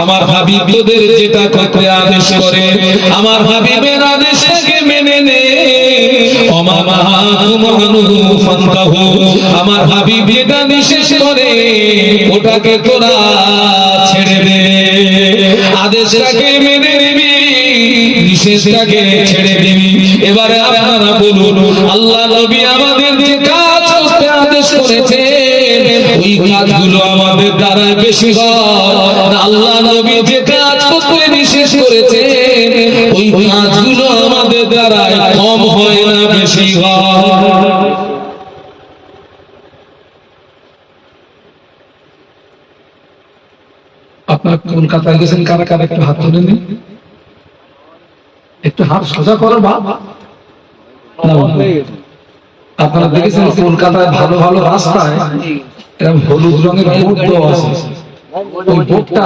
আমার হাবিব তোদের যেটা করতে আদেশ করে আমার হাবিবের আদেশকে মেনে নে। আমার হাবিব যেটা নিষেধ করে ওটাকে তোরা ছেড়ে দে। আদেশটাকে মেনে নিবি, নিষেধটাকে ছেড়ে দিবি। এবারে আপনারা বলুন, আল্লাহ নবী আমাদের যে কাজ করতে আদেশ করেছে ওই কাজগুলো আমাদের দ্বারা বেশি হয় না আল্লাহ নবী যে কাজ করতে নিষেধ করেছে ওই কাজগুলো আমাদের দ্বারা কম হয় না বেশি হয়? আপনার কলকাতায় গেছেন কারা কারা একটু হাত তুলে নিন, একটু হাত সোজা করো। আপনারা দেখেছেন কলকাতায় ভালো ভালো রাস্তায় এরকম হলুদ রঙের বোর্ড দেওয়া আছে। ওই বোর্ডটা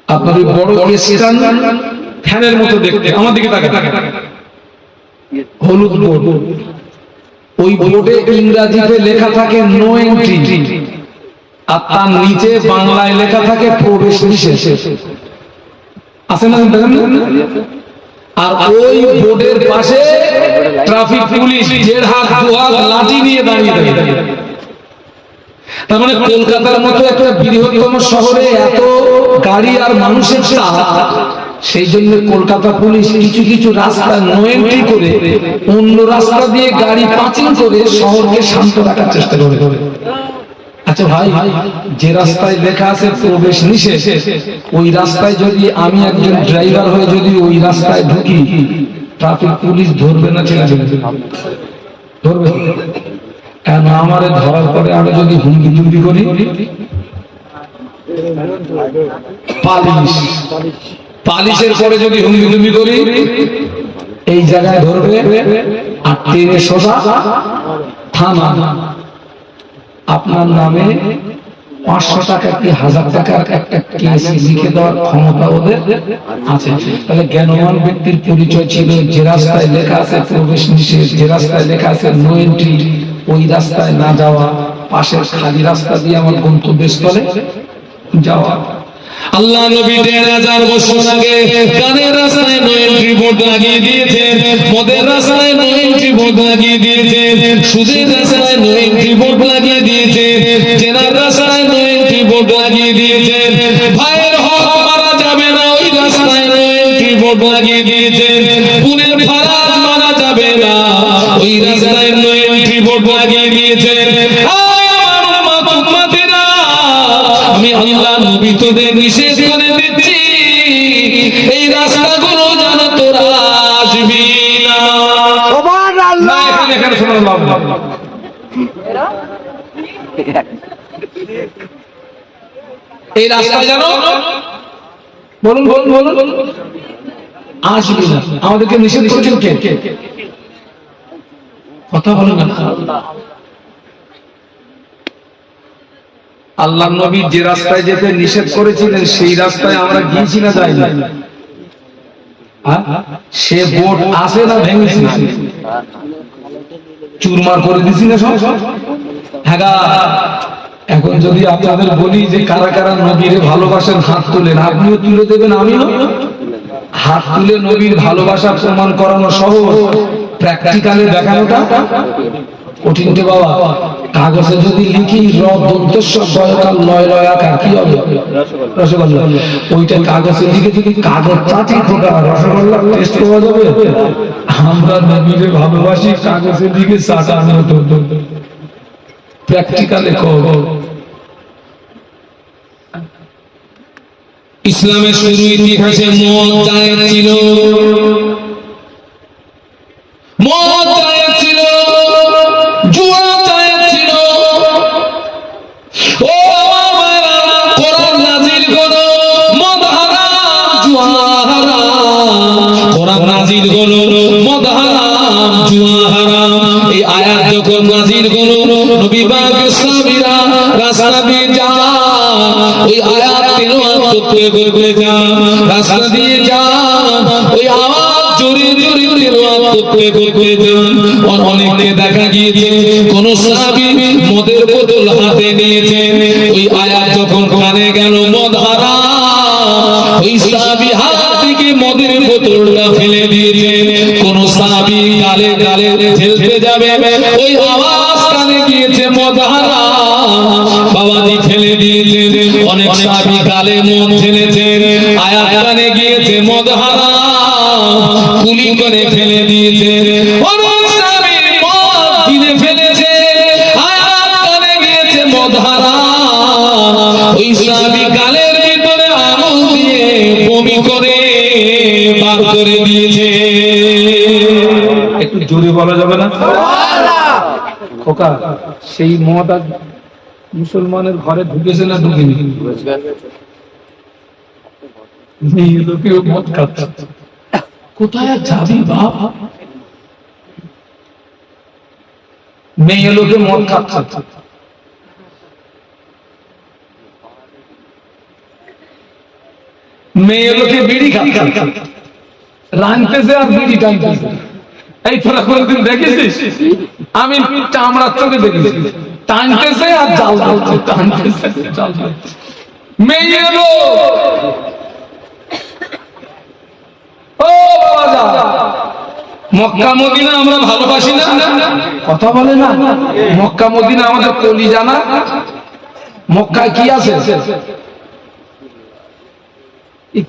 আপনার ওই বড় স্ট্যান্ড ফ্যানের মতো দেখতে, আমার দিকে তাকান, হলুদ বোর্ড। ওই বোর্ডে ইংরেজিতে লেখা থাকে নো এন্ট্রি, আর তার নিচে বাংলায় লেখা থাকে প্রবেশ নিষেধ। আছে না? আর ওই বোর্ডের পাশে ট্রাফিক পুলিশ দেড় হাত দু হাত লাঠি নিয়ে দাঁড়িয়ে থাকে। তার মানে কলকাতার মতো একটা বৃহত্তম শহরে এত গাড়ি আর মানুষের চাপ, সেই জন্য কলকাতা পুলিশ কিছু কিছু রাস্তা নো এন্ট্রি করে অন্য রাস্তা দিয়ে গাড়ি পাঁচিং করে শহরকে শান্ত রাখার চেষ্টা করে। আচ্ছা ভাই, যে রাস্তায় লেখা আছে প্রবেশ নিষেধ ওই রাস্তায় যদি আমি একজন ড্রাইভার হয়ে যদি ওই রাস্তায় ঢুকি, ট্রাফিক পুলিশ ধরবে না? ছেড়ে দেবে? ধরবে। কেন? আমারে ধরার পরে আমি যদি হুমকি টুমকি করি, পালিশের পরে যদি হুমকি টুমকি করি, এই জায়গায় ধরবে আর টেনে সোজা থানা। আপনার নামে 500 টাকা কি 1000 টাকার একটা কেস লিখে দেওয়ার ক্ষমতা ওদের আছে। তাহলে জ্ঞানবান ব্যক্তির পরিচয় ছিল যে রাস্তায় লেখা আছে প্রবেশ নিষেধ, যে রাস্তায় লেখা আছে নো এন্ট্রি, ওই রাস্তায় না যাওয়া, পাশের খালি রাস্তা দিয়ে আমার গন্তব্যস্থলে যাওয়া। আল্লাহ নবী 1000 বছর আগে কানের রাস্তায় নো এন্ট্রি বোর্ড লাগিয়ে দিয়েছেন, মদের রাস্তায় নো এন্ট্রি বোর্ড লাগিয়ে দিয়েছেন, সুদের রাস্তায় নো এন্ট্রি বোর্ড লাগিয়ে দিয়েছেন, জেনার রাস্তায় নো এন্ট্রি বোর্ড লাগিয়ে দিয়েছেন, ভাইয়ের হক মারা যাবে না ওই রাস্তায় নো এন্ট্রি বোর্ড লাগিয়ে দিয়েছেন, পুনের ফারাজ মারা যাবে না ওই রাস্তায় নো এন্ট্রি বোর্ড লাগিয়ে দিয়েছেন। আমি আল্লাহ নবী তোদের নিষেধ করে দিচ্ছি এই রাস্তাগুলো যেন তোরা আসবি না। সুবহানাল্লাহ। এখানে সুবহানাল্লাহ। এই রাস্তা যেন বলুন বলুন বলুন আসবি না। আমাদেরকে নিষেধ করেছেন কে? কথা বলুন না। আল্লাহ নবী যে রাস্তায় যেতে নিষেধ করেছিলেন সেই রাস্তায় আমরা গিয়েছি না যাই না? সে বোর্ড আছে না ভেঙেছি? চুরমার করে দিছি না সব? হ্যাঁ। এখন যদি আপনাদের বলি যে কারা কারা নবীর ভালোবাসেন হাত তুলেন, আপনিও তুলে দেবেন, আমিও হাত তুলে নবীর ভালোবাসা প্রমাণ করানো সহজ, প্র্যাকটিক্যালে দেখানোটা কঠিন রে বাবা। কাগজে যদি লিখি কি হবে? রসগোল্লা। ওইটা কাগজে লিখে যদি কাগজ চাটি খোটা রসগোল্লা টেস্ট পাওয়া যাবে? আমরা নবীরে ভালোবাসি কাগজে লিখে চাটা প্র্যাকটিক্যালে কর। ইসলামের শুরু ইতিহাসে মদ জায়েজ ছিল, মদ জায়েজ ছিল, জুয়া জায়েজ ছিল। ও আমার ভাইরা, কোরআন নাজিল হলো মদ হারাম জুয়া হারাম, কোরআন নাজিল হলো মদ হারাম জুয়া হারাম। এই আয়াত যখন নাজিল হলো নবী পাক সাহাবীরা রাস্তা দিয়ে যায়, ওই আয়াত তেলাওয়াত করতে করতে যায়, রাস্তা দিয়ে যায়, ওই আওয়াজ জোরে জোরে তেলাওয়াত করতে করতে যায়। অনেককে দেখা গিয়েছে কোন সাহাবী মদের বোতল হাতে নিয়েছে, ওই আয়াত যখন কানে গেল মদ হারাম ওই সাহাবী হাত থেকে মদের বোতলটা ফেলে দিয়েছে। কোন সাহাবী গালে গালে ঠেলতে যাবে, ওই আওয়াজ কানে গিয়েছে মদ হারাম, বাবাজি ফেলে দিয়েছে। অনেক সাহাবী গালে মদ ঠেলেছে, আয়াত কানে গিয়েছে মদ হারাম, কুলি করে ফেলে দিয়েছে। অনেক সাহাবী মদ দিনে ফেলেছে, আয়াত কানে গিয়েছে মদ হারাম, ওই সাহাবী গালের ভিতরে আঙুল দিয়ে বমি করে বার করে দিয়েছে। একটু জোরে বলা যাবে না? খোকা, সেই মদ আর মুসলমানের ঘরে ঢুকেছে না ঢুকেনি? মেয়ে লোকেও মদ খাচ্ছে, কোথায় আর যাবি বাপ? মেয়ে লোকে মদ খাচ্ছে, মেয়ে লোকে বিড়ি খাচ্ছে, রাঁধতেছে আর বিড়ি টানতেছে। এই তোরা কোনদিন দেখেছিস? আমি চামড়ার চোখে দেখেছি, টানতেছে আর জাল জ্বলছে, টানতেছে জাল জ্বলছে। মেয়ে লোক, ও বাবা, মক্কা মদিনা আমরা ভালোবাসি না? কথা বলে না? মক্কা মদিনা আমাদের কলিজা না? মক্কায় কি আছে?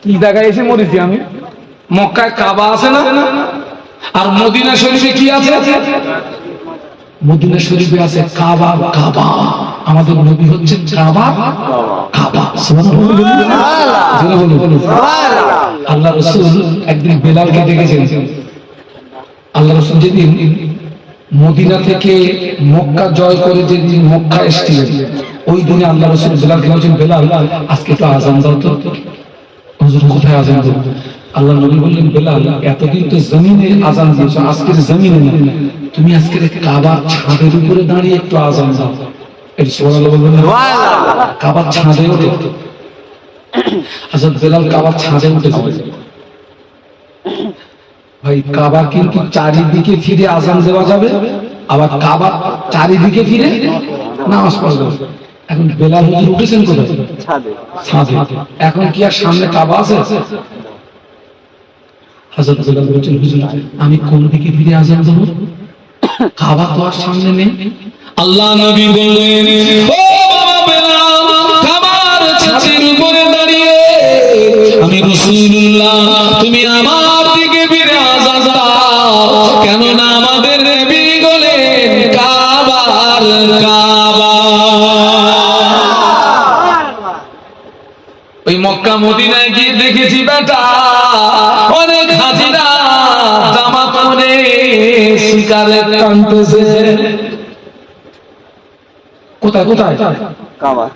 কি জায়গায় এসে মরেছি আমি? মক্কায় কাবা আছে না? আর মদিনা শরীফে কি আছে? মদিনা শরীফে আছে কাবা। কাবা আমাদের নবী হচ্ছেন কাবা। কাবা আল্লাহ রাসূল একদিন বেলালকে ডেকেছেন। আল্লাহ রাসূল যেদিন মদিনা থেকে মক্কা জয় করে যেদিন মক্কা এসেছিলেন, ওই দিনে আল্লাহ রাসূল বেলালকে বলেছেন, বেলাল আজকে তো আযান দাও তো। হুজুর কোথায় আযান দেব? আল্লাহ নবী বললেন, বেলাল এতদিন তো জমিনে আযান দিয়েছো, আজকে জমিনে না, তুমি আজকে কাবার ছাদের উপরে দাঁড়িয়ে একটু আযান দাও। এটা সুবহানাল্লাহ বলবেন না? কাবার ছাদে উঠে হযরত বেলাল কাবার ছাদে উঠেছে। ভাই কাবা কিন্তু চারিদিকে ফিরে আযান দেওয়া যাবে, আবার কাবা চারিদিকে ফিরে নামাজ পড়া যাবে। এখন বেলাল হুজুর উঠেছেন কোথায়? ছাদে। ছাদে। এখন কি আর সামনে কাবা আছে? হযরত বেলাল বলেছেন, হুজুর আমি কোন দিকে ফিরে আযান দেব? কাবা তো আর সামনে নেই। আল্লাহ নবী বললেন, ও বাবা বেলাল, কাবার ছাদের উপরে দাঁড়িয়ে আমি রাসূলুল্লাহ, তুমি আমার দিকে ফিরে আযান দাও, কেন না আমাদের নবী বলেন কাবার কাবা। ওই মক্কা মদিনায় গিয়ে দেখেছি বেটা, অনেক হাজিরা জামা পরে সিগারেট টানতেছে। কোথায় কোথায়? কাবা।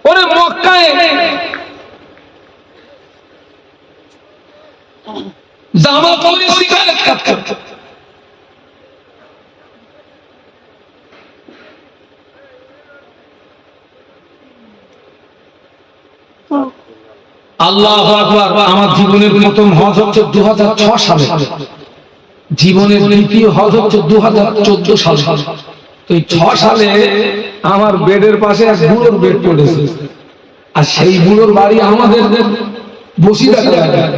ওরে মক্কায় জামা পরে সিগারেট খাচ্ছে। আল্লাহু আকবার। আমার জীবনের প্রথম হজ হচ্ছে 2006 সালে, জীবনের দ্বিতীয় হজ হচ্ছে 2014 সালে। তো এই 6 সালে আমার বেডের পাশে এক বুড়োর বেড পড়েছে, আর সেই বুড়োর বাড়ি আমাদের বসিরহাট এলাকায়।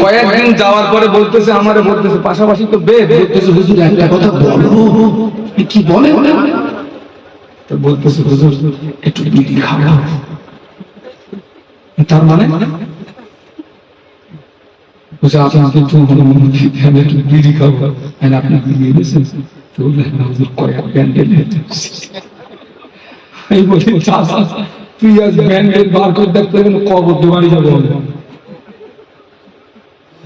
কয়েকদিন যাওয়ার পরে বলতেছে, আমারে বলতেছে পাশাপাশি তো বেড, বলতেছে হুজুর একটা কথা বলো। কি বলে? তো বলতেছে হুজুর একটু বিড়ি খাবো। তার মানে আপনাকে একটু বিড়ি খাবো, আপনি বিড়ি এনেছেন? তুই আজ ব্যান্ডেল বার করে দেখতে কবর বাড়ি যাবো,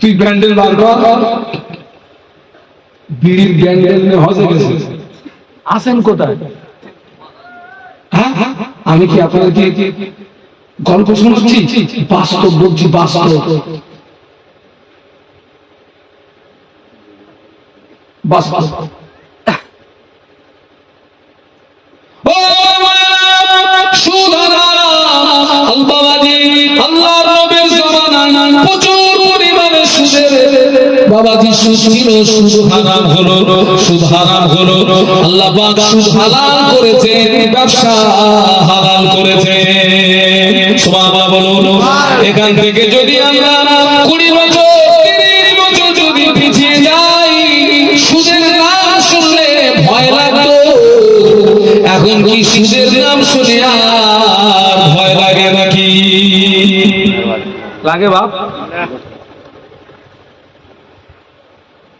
তুই ব্যান্ডেল বার কর। বিড়ির ব্যান্ডেল নিয়ে হজে গেছে, আসেন কোথায়? হ্যাঁ, আমি কি আপনাদেরকে গল্প শোনাচ্ছি? বাস্তব বলছি, বাস্তব। বাস্তব। আল্লাহর নবীর জামানায় প্রচুর পরিমাণে সুদের বাবাজি সুদ ছিল, সুদ হারাম হলো, সুদ হারাম হলো। আল্লাহ পাক সুদ হালাল করেছেন, ব্যবসা হালাল করেছেন। সুবহানাল্লাহ বলুন। এখান থেকে যদি আমরা 20 বছর 30 বছর যদি পিছিয়ে যাই, সুদের নাম শুনলে ভয় লাগতো, এখন কি সুদের নাম শুনে আর ভয় লাগে নাকি? লাগে বাপ?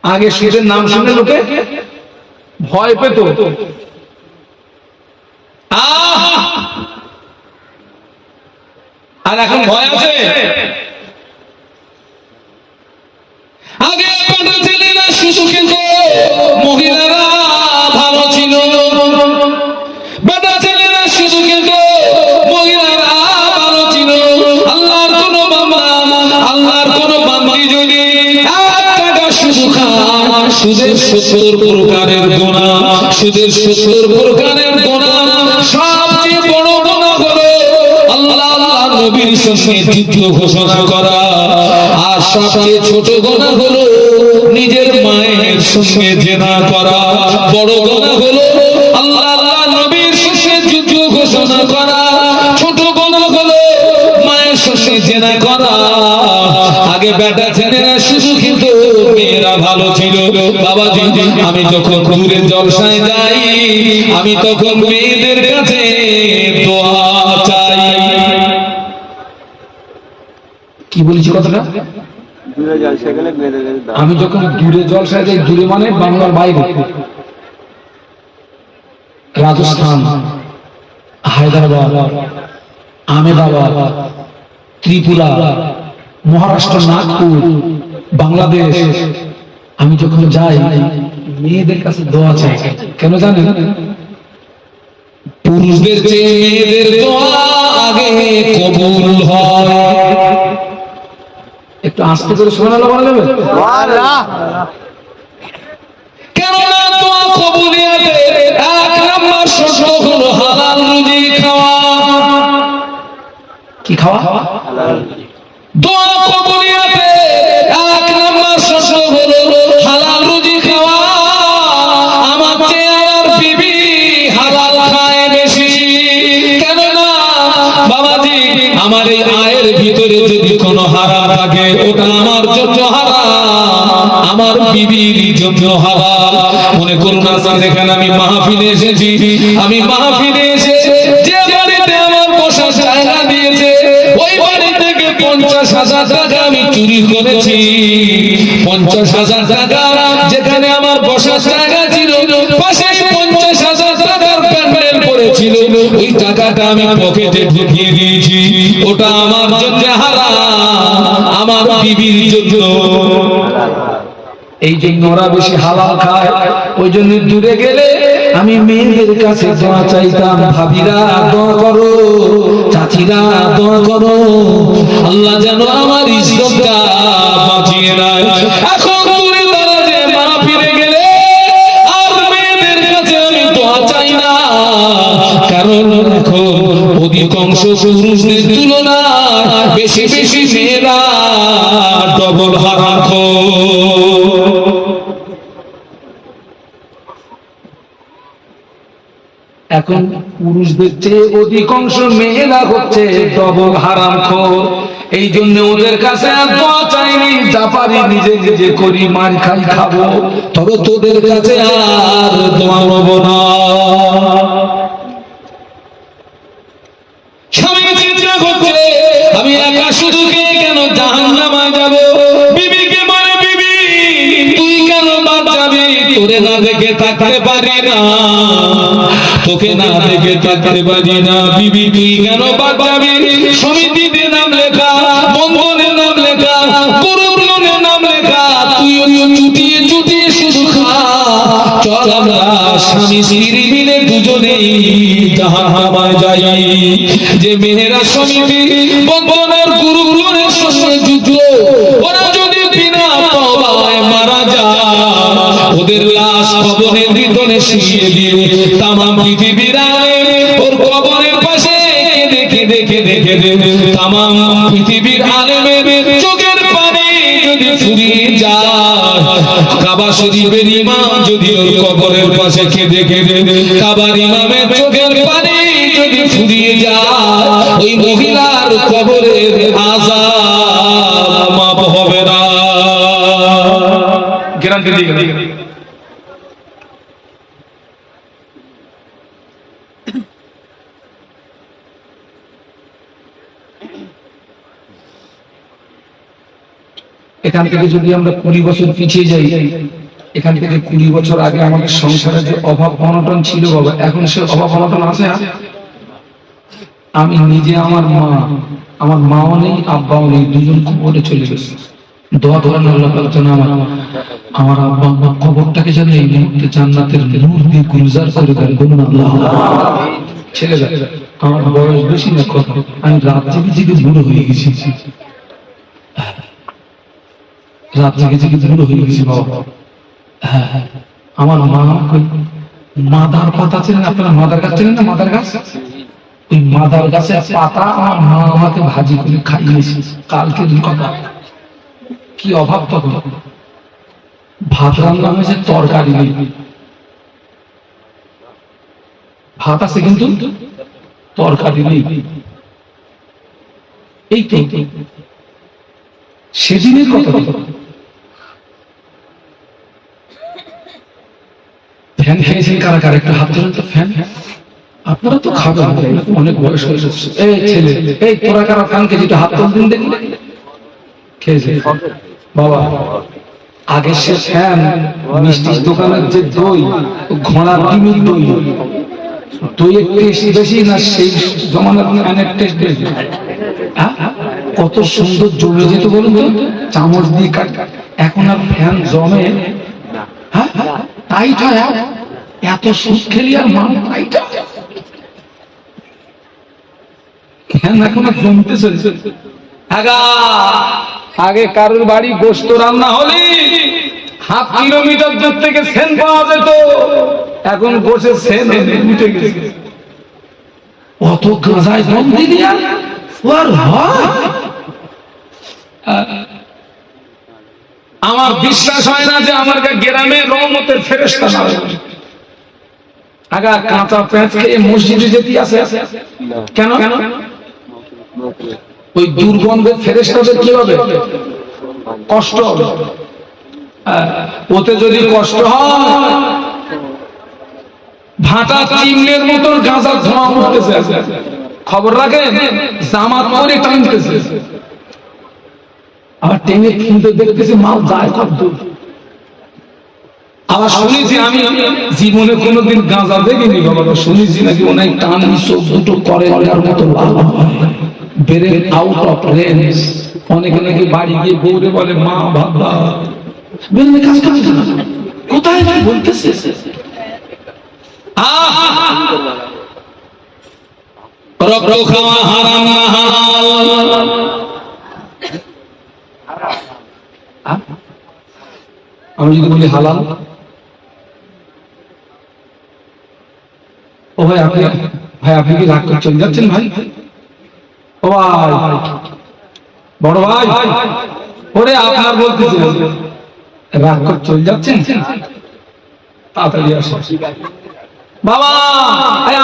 আগে সুদের নাম শুনে লোকে ভয় পেত, আর এখন ভয় আছে? আগে আপনাদের ছেলেরা শুধু খেত, মহিলারা ভালো ছিল, বেটা ছেলেরা শুধু খেত, মহিলারা ভালো ছিল। আল্লাহর কোন বান্দা, আল্লাহর কোন বান্দি যদি 1 টাকা শুধু খায়, সুদের 70 প্রকারের গুনাহ, সুদের 70 প্রকারের গুনাহ। সবচেয়ে বড় গুনাহ হলো আল্লাহ নবীর সঙ্গে যুদ্ধ ঘোষণা করা, আর সবচেয়ে ছোট গুনাহ হলো নিজের মায়ের সঙ্গে জিনা করা। বড় গুনাহ হলো আল্লাহ নবীর সঙ্গে যুদ্ধ ঘোষণা করা, ছোট গুনাহ হলো মায়ের সঙ্গে জিনা করা। আগে বেটা ছেলেরা শুধু কিন্তু মেয়েরা ভালো ছিল। বাবাজি, আমি যখন দূরে জলসায় যাই, আমি তখন মেয়েদের কাছে দোয়া চাই। কি বলেছি কথাটা? আমি যখন দূরে জলসায় যাই, দূরে মানে বাংলার বাইরে, রাজস্থান, হায়দ্রাবাদ, আহমেদাবাদ, ত্রিপুরা, মহারাষ্ট্র, নাগপুর, বাংলাদেশ, আমি যখন যাই মেয়েদের কাছে দোয়া চাই। কেন জানেন? পুরুষদের চেয়ে মেয়েদের দোয়া আগে কবুল হয়। একটু আস্তে করে সুবহানাল্লাহ বলা যাবে? কেননা দোয়া কবুলিয়াতের 1 নাম্বার শর্ত হলো হালাল রুজি খাওয়া। কি খাওয়া? হালাল রুজি। দোয়া কবুলিয়াতের 1 নাম্বার শর্ত হলো হালাল রুজি খাওয়া। আমার চেয়ে আমার বিবি হালাল খায় বেশি। কেননা বাবাজি, আমার এই আয়ের ভিতরে যদি কোনো হারাম থাকে, ওটা আমার জন্য হারাম, আমার বিবির জন্য হালাল। মনে করুন আজকে যেখানে আমি মাহফিলে এসেছি, আমি মাহফিলে এসে যে বাড়িতে আমার বসার জায়গা দিয়েছে, ওই বাড়ি থেকে 50,000 টাকা আমি চুরি করেছি। 50,000 টাকা যেখানে আমার বসার জায়গা ছিল, পাশে 50,000 টাকার প্যান্ডেল পড়েছিল, ওই টাকাটা আমি পকেটে ঢুকিয়ে দিয়েছি। ওটা আমার জন্য হারাম, আমার বিবির জন্য। এই জন্য ওরা বেশি হালাল খায়, ওই জন্য দূরে গেলে আমি মেয়েদের কাছে দোয়া চাইতাম, ভাবিরা দোয়া করো, চাচিরা দোয়া করো, আল্লাহ যেন আমার ইজ্জতটা বাঁচিয়ে নেয়। এখন দূরে দাঁড়াতে মা ফিরে গেলে আর মেয়েদের কাছে আমি দোয়া চাই না, কারণ এখন অধিকাংশ পুরুষদের তুলনায় বেশি বেশি মেয়েরা ডবল হারামখোর। এখন পুরুষদের চেয়ে অধিকাংশ মেয়েরা হচ্ছে ডবল হারামখোর। এই জন্য ওদের কাছে আর দোয়া চাইনি, যা পারি নিজে নিজে করি, মার খাই খাবো, তবে তোদের কাছে আর দোয়া নেব না। স্বামী চিন্তা করছে আমি একা শুধু কেন জাহান্নামে যাব, বিবিকে মানে বিবি তুই কেন বাদ যাবি, তোরে না দেখে থাকতে পারি না, তোকে না দেখে থাকতে পারি না, বিবি তুই কেন বাদ যাবি। সমিতিতে নাম লেখা, বন্ধনের নাম লেখা, করুণের নাম লেখা, তুই চুটিয়ে চুটিয়ে শুধু খা। চল আমরা স্বামী স্ত্রী মিলে দুজনেই জাহান্নামে যাই। যে মেয়েরা সমিতি বন্ধনের গুরুগুলোর সঙ্গে যুদ্ধ, ওরা যদি বিনা তওবায় মারা যায়, ওদের লাশ কবরের ভিতরে শুইয়ে দিয়ে তামাম পৃথিবীর আলেম ওর কবরের পাশে কেঁদে কেঁদে তামাম পৃথিবীর আলেমের চোখের পানি যদি ফুরিয়ে যায়, কাবা শরীফের ইমাম যদি ওর কবরের পাশে কেঁদে কেঁদে কাবার ইমামের চোখের পানি যদি ফুরিয়ে যায়, ওই মহিলার কবরের আযাব মাফ হবে না। গ্যারান্টি দিয়ে গেল। এখান থেকে যদি আমরা 20 বছর পিছিয়ে যাই, এখান থেকে 20 বছর আগে আমাদের সংসারে যে অভাব অনটন ছিল বাবা, এখন সে অভাব অনটন আছে? আমি নিজে, আমার মাও নেই, আব্বাও নেই, দুজন কবরে চলে গেছে। দোয়া করেন আল্লাহ পাক যেন আমার আব্বা আম্মা কবরটাকে যেন এই মুহূর্তে জান্নাতের নূর দিয়ে গুলজার করে দেন। বলুন আল্লাহ। ছেড়ে যায়, আমার বয়স বেশি না কথা, আমি রাত জেগে জেগে বুড়ো হয়ে গেছি, রাত জেগে জেগে বুড়ো হয়ে গেছি বাবা। হ্যাঁ, আমার মা মাদার পাতা ছিলেন, আপনারা মাদার গাছ ছিলেন না? মাদার গাছ, ওই মাদার গাছের পাতা আমার মা আমাকে ভাজি করে খাইয়েছে। কালকে কথা, কি অভাব তখন, ভাত রান্না হয়েছে, তরকারি নেই, ভাত আছে কিন্তু তরকারি নেই। এই তো সেদিনের কথা। ফ্যান খেয়েছেন কারা কারা? একটা হাত ধরেন তো। ফ্যান আপনারা তো খাবেন, অনেক বয়স হয়ে যাচ্ছে। এই ছেলে, এই তোরা কারা ফ্যান খেয়েছি? হাত তুলতেন দেখুন। খেয়েছে বাবা। আগে সে ফ্যান, মিষ্টির দোকানের যে দই, ঘোড়ার ডিমের দই, দইয়ের টেস্ট বেশি না সেই জমানার ফ্যানের টেস্ট বেশি? কত সুন্দর জমে যেত বলুন তো, চামচ দিয়ে কাট। এখন আর ফ্যান জমে? হ্যাঁ, টাইট হয়। এত সুদ খেলি আর মানুষ টাইট হয়। ফ্যান এখন আর জমতেছে। আগে কারোর বাড়ি গোশত রান্না হলে হাফ কিলোমিটার দূর থেকে সেন পাওয়া যেত, এখন গোশের সেন উঠে গেছে। অত গাঁজায় দম দিলি আর হয়? আমার বিশ্বাস হয় না যে আমার গ্রামে রহমতের ফেরেশতা নামে। আগা কাঁচা পেঁয়াজ খেয়ে মসজিদে যেতে আসে কেন? ওই দুর্গন্ধের ফেরেশতাদের কি হবে? কষ্ট হবে। ওতে যদি কষ্ট হয়, ভাটা চিমনের মতো গাঁজা ধোঁয়া উঠতেছে, খবর রাখেন, জামাত করে টানতেছে। আবার টেনে কিনতে দেখতেছে মাল যায় কত দূর। আবার শুনেছি, আমি জীবনে কোনোদিন গাঁজা দেখিনি বাবা, শুনেছি নাকি ওনাই টান চোখ দুটো করে ওনার মতো লাল হয়, ব্রেন আউট অফ রেঞ্জ। অনেকে নাকি বাড়ি গিয়ে বউরে বলে, মা বাবা বেরোলে কাজ করছে না, কোথায় বলতেছে। রক্ত খাওয়া হারাম না হালাল? আমি যদি বলি হালাল, ও ভাই আপনি কি রাগ করে চলে যাচ্ছেন? ভাই, ও ভাই, বড় ভাই, ওরে আপনার বলতেছি, রাগ করে চলে যাচ্ছেন, তাড়াতাড়ি আসেন। বাবা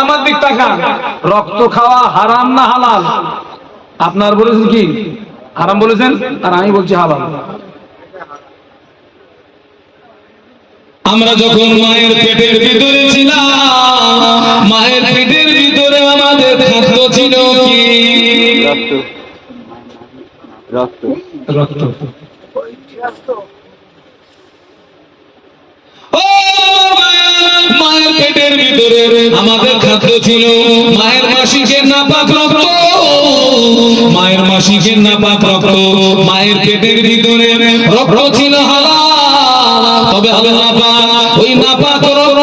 আমার দিক তাকান, রক্ত খাওয়া হারাম না হালাল? আপনার বলেছেন কি হারাম বলেছেন, আর আমি বলছি হালাল। আমরা যখন মায়ের পেটের ভিতরে ছিলাম, মায়ের পেটের ভিতরে আমাদের খাদ্য ছিল কি? রক্ত। রক্ত। মায়ের পেটের ভিতরে আমাদের খাদ্য ছিল মায়ের মাসিকের নাপাক রক্ত, মায়ের মাসিকের নাপাক রক্ত। মায়ের পেটের ভিতরে রক্ত ছিল হালাল, তবে আল্লাহ পাক ওই নাপাক রক্ত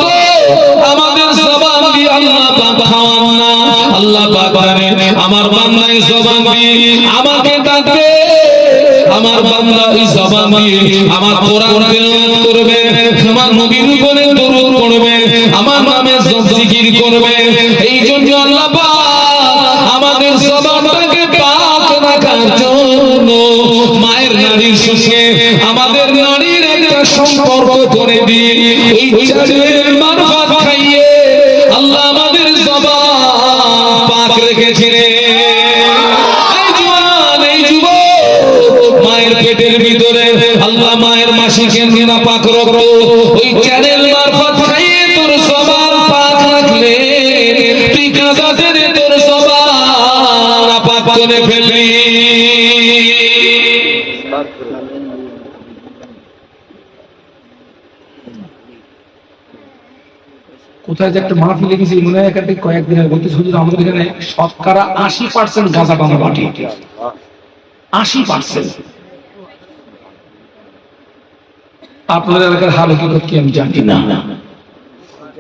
আমাদের জবান দিয়ে আল্লাহ পাক খাওয়ান না। আল্লাহ পাক জানে আমার বান্দায় জবান দিয়ে আমাকে ডাকবে, আমার বান্দা ওই জবান দিয়ে আমার কোরআন তেলাওয়াত করবে, আমার নবীর উপরে দরুদ পড়বে, আমার নামে জিকির করবে। এই জন্য আল্লাহ পাক আমাদের জবানটাকে পাক রাখার জন্য মায়ের নারীর সঙ্গে আমাদের নারীর একটা সম্পর্ক করে দিই, ওই চাঁদের মারফত খাইয়ে আল্লাহ আমাদের জবান পাক রেখেছিলেন। এই জওয়ান, এই যুবক, মায়ের পেটের ভিতরে আল্লাহ মায়ের মাসিকে নাপাক রক্ত ওই চাঁদের মারফত খাইয়ে তোর জবান পাক রাখলে তুই কাঁদা টেনে তোর জবান নাপাক করে ফেললি। কোথায় যে একটা মাহফিলে গেছি মনে হয় এখানে কয়েকদিনের বলতে শুধু আমাদের এখানে শতকরা 80% গাঁজা টানা বাটি, 80%। আপনাদের এলাকার হাল হকিকত কি আমি জানি না,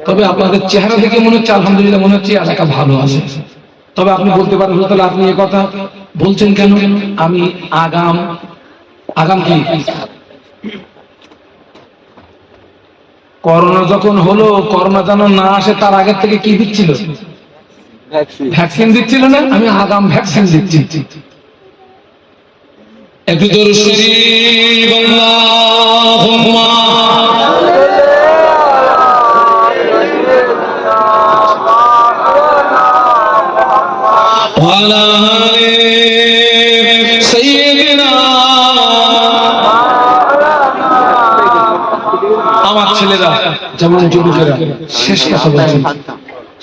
তবে আপনাদের চেহারা দেখে মনে হচ্ছে আলহামদুলিল্লাহ, মনে হচ্ছে এলাকা ভালো আছে। তবে আপনি বলতে পারেন তাহলে আপনি এ কথা বলছেন কেন? আমি আগাম কি করোনা যখন হলো, করোনা যেন না আসে তার আগের থেকে কি দিচ্ছিল? ভ্যাকসিন দিচ্ছিল না? আমি আগাম ভ্যাকসিন দিচ্ছি। একটু দরুদ শরীফ আল্লাহুম্মা ওয়া আলা আলি সাইয়্যিদিনা। আমার ছেলেরা যেমন যুবকেরা শেষ কথা বলছেন,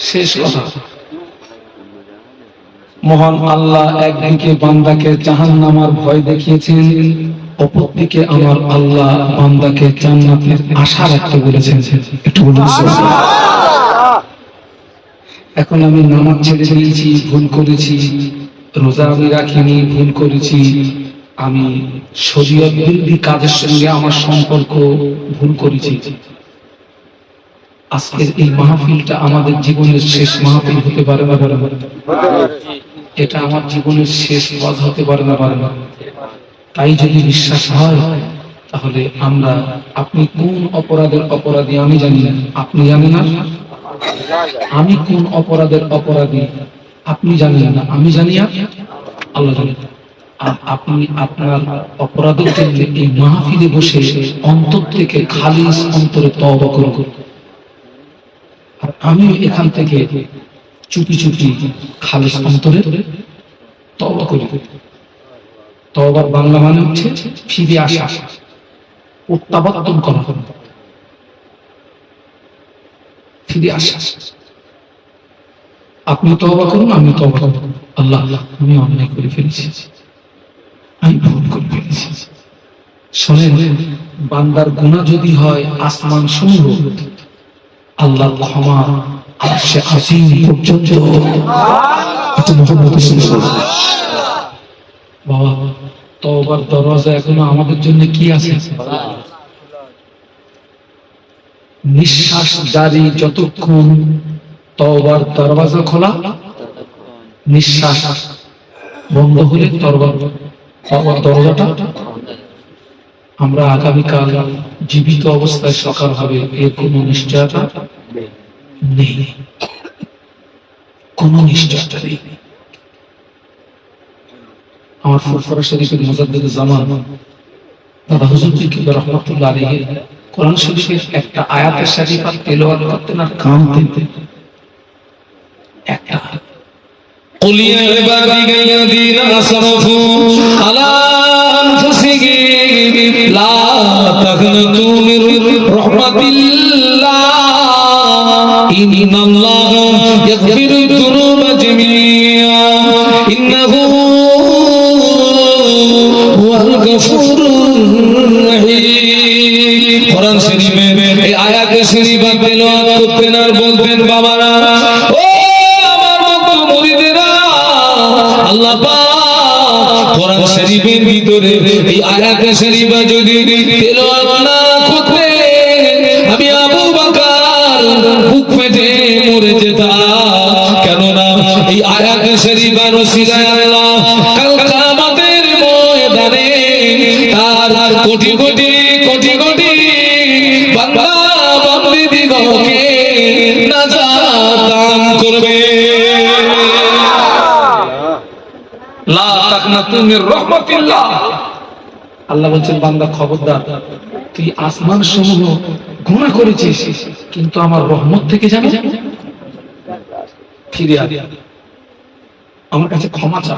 শেষ কথা, মহান আল্লাহ একদিকে বান্দাকে জাহান্নামের ভয় দেখিয়েছেন, অপরদিকে আমার আল্লাহ বান্দাকে জান্নাতের আশা রাখতে বলেছেন। একটু বলুন সুবহানাল্লাহ। এখন আমি নামাজ ছেড়ে দিয়েছি, ভুল করেছি, রোজা আমি রাখিনি, ভুল করেছি, আমি শরীয়ত বিরোধী কাজের সঙ্গে আমার সম্পর্ক ভুল করেছি। আজকের এই মাহফিলটা আমাদের জীবনের শেষ মাহফিল হতে পারে না, এটা আমার জীবনের শেষ ওয়াজ হতে পারে না। তাই যদি বিশ্বাস হয় তাহলে আমরা, আপনি কোন অপরাধের অপরাধী আমি জানি না, আপনি জানেন না। আমি কোন অপরাধের অপরাধী আপনি জানেন না, আমি জানি, আল্লাহ জানেন। আর আপনি আপনার অপরাধের জন্য এই মাহফিলে বসে অন্তর থেকে খালিস অন্তরে তওবা করুন। আর আমিও এখান থেকে চুপি চুপি খালিস অন্তরে তওবা করি। তওবার বাংলা মানে হচ্ছে ফিরে আসা, প্রত্যাবর্তন করা, ফিরে আসা। আপনি তওবা করুন, আমি তওবা করব। আল্লাহ, আমি অন্যায় করে ফেলেছি, আমি ভুল করে ফেলেছি। শোনেন, বান্দার গুনাহ যদি হয় আসমান সমূহ, আল্লাহ ক্ষমা আরশে আজিম পর্যন্ত। বাবা, তওবার দরজা এখনো আমাদের জন্য কি আছে? নিঃশ্বাস জারি যতক্ষণ তওবার দরজা খোলা, নিঃশ্বাস বন্ধ হলে তওবার দরজাটা। আমরা আগামীকাল জীবিত অবস্থায় সকাল হবে এর কোনো নিশ্চয়তা নেই, কোনো নিশ্চয়তা নেই। আমার ফুরফুরা শরীফের মুজাদ্দিদ জামান দাদা হুজুর কিবলা রাহমাতুল্লাহ আলাইহি কোরআন শরীফের একটা আয়াতের শরীফা তেলাওয়াত করতেন আর কাঁদতেন। একটা قل يا عبادي الذين اسرفوا على انفسهم لا تقنطوا من رحمة الله ان الله يغفر الذنوب جميعا انه هو الغفور الرحيم। কোরআন শরীফের এই আয়াতে শরীফা তেলাওয়াত করতেন আর বলতেন, বাবারা, আল্লাহ পাক কোরআন শরীফের ভিতরে এই আয়াতে শরীফা যদি তেলাওয়াত না করতে আমি আবু বকর বুক ফেটে মরে যেতাম। কেননা এই আয়াতে শরীফার ওসিলায় আল্লাহ কাল কিয়ামতের ময়দানে তার কোটি কোটি কোটি কোটি বান্দা বান্দীদিগকে নাজাত দান করবে। লা তাকনাতু মির রাহমাতিল্লাহ, আল্লাহ বলছেন বান্দা খবরদার, তুই আসমান সমূহ গুনাহ করেছিস কিন্তু আমার রহমত থেকে জানি ফিরে আয়, আমার কাছে ক্ষমা চা,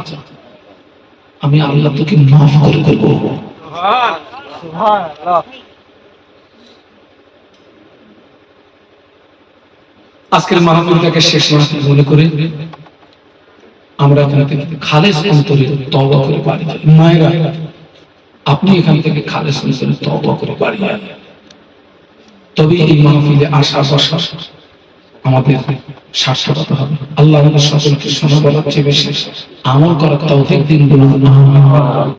আমি আল্লাহ তোকে মাফ করে দেব। আজকের মাহফিলটাকে শেষ মাহফিল মনে করে আমরা এখান থেকে খালেস অন্তরে তওবা করে বাড়ি যাই। মায়েরা, আপনি এখান থেকে খালেস অন্তরে তওবা করে বাড়ি যান, তবে এই মাহফিলে আসা বসা আমাদের সার্থকতা হবে। আল্লাহ আমাদের সকলকে শোনা বলার চেয়ে বেশি আমল করার তৌফিক দিন বলুন।